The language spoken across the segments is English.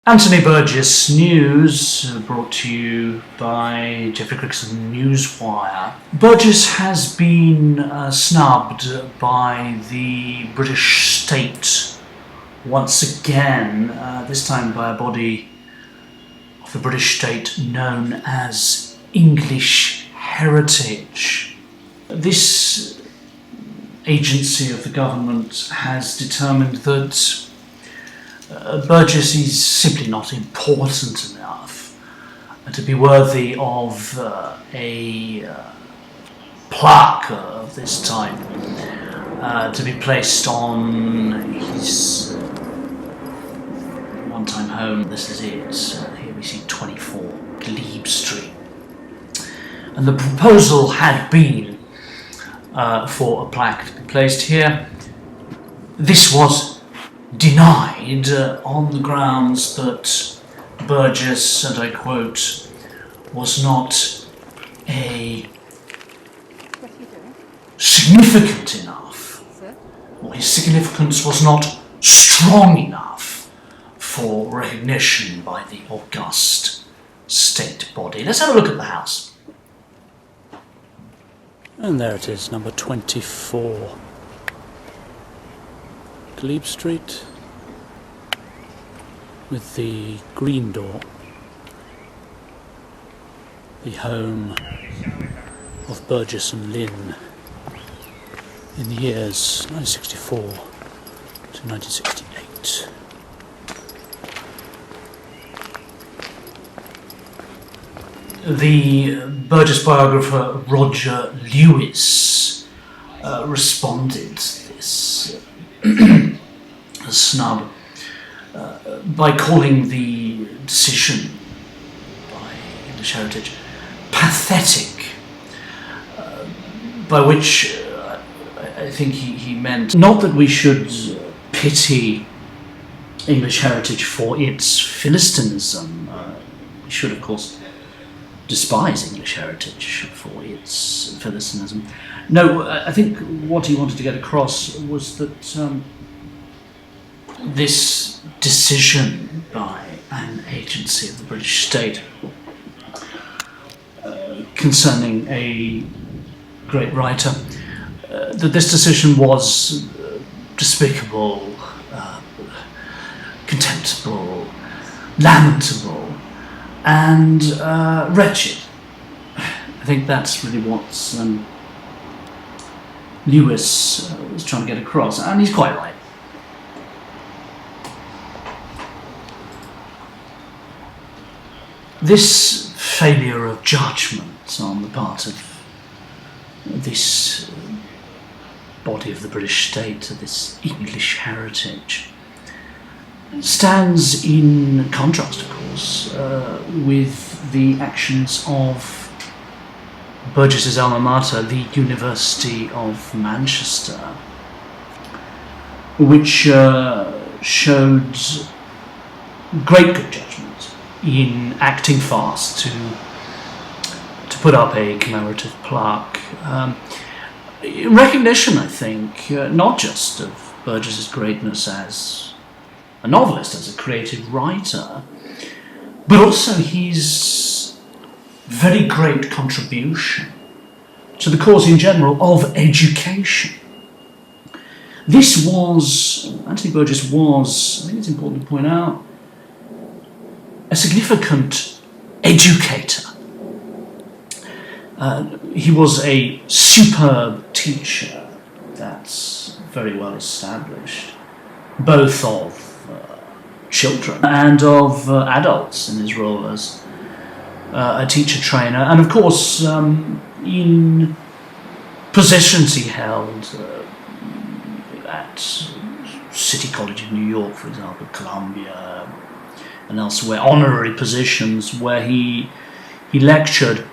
Anthony Burgess News, brought to you by Jeffrey Crickson Newswire. Burgess has been snubbed by the British state once again, this time by a body of the British state known as English Heritage. This agency of the government has determined that Burgess is simply not important enough to be worthy of a plaque of this type to be placed on his one-time home. This is it. Here we see 24 Glebe Street. And the proposal had been for a plaque to be placed here. This was denied on the grounds that Burgess, and I quote, was not significant enough, or his significance was not strong enough for recognition by the august state body. Let's have a look at the house. And there it is, number 24. Glebe Street, with the green door, the home of Burgess and Lynn in the years 1964 to 1968. The Burgess biographer Roger Lewis responded to this snub by calling the decision by English Heritage pathetic, by which I think he meant not that we should pity English Heritage for its philistinism. We should, of course, despise English Heritage for its philistinism. No, I think what he wanted to get across was that this decision by an agency of the British state concerning a great writer, that this decision was despicable, contemptible, lamentable, and wretched. I think that's really what Lewis was trying to get across, and he's quite right. This failure of judgment on the part of this body of the British state, this English Heritage, stands in contrast, of course, with the actions of Burgess's alma mater, the University of Manchester, which showed great good judgment in acting fast to put up a commemorative plaque, in recognition, I think, not just of Burgess's greatness as a novelist, as a creative writer, but also his very great contribution to the cause in general of education. This was, Anthony Burgess was, I think it's important to point out, a significant educator. He was a superb teacher, that's very well established, both of children and of adults in his role as a teacher trainer, and of course in positions he held at City College of New York, for example, Columbia, and elsewhere, honorary positions where he lectured.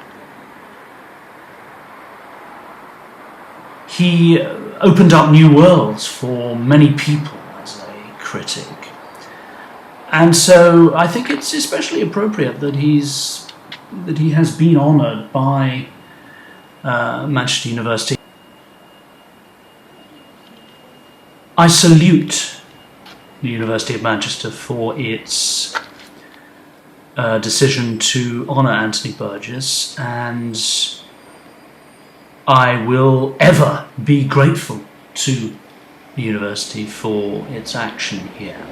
He opened up new worlds for many people as a critic. And so I think it's especially appropriate that he has been honoured by Manchester University. I salute the University of Manchester for its decision to honour Anthony Burgess, and I will ever be grateful to the university for its action here.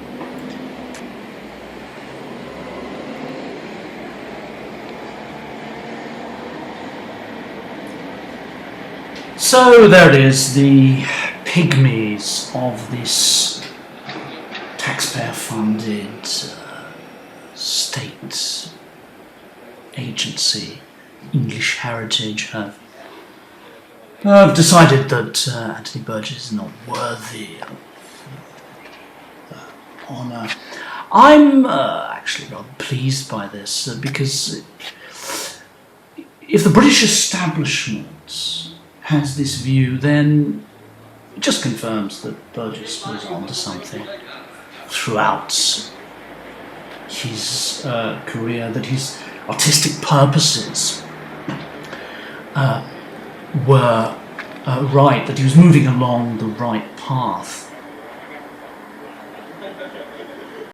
So there it is, the pygmies of this taxpayer-funded state agency, English Heritage, have decided that Anthony Burgess is not worthy of honour. I'm actually rather pleased by this because if the British establishment has this view, then it just confirms that Burgess was onto something throughout his career, that his artistic purposes were right, that he was moving along the right path.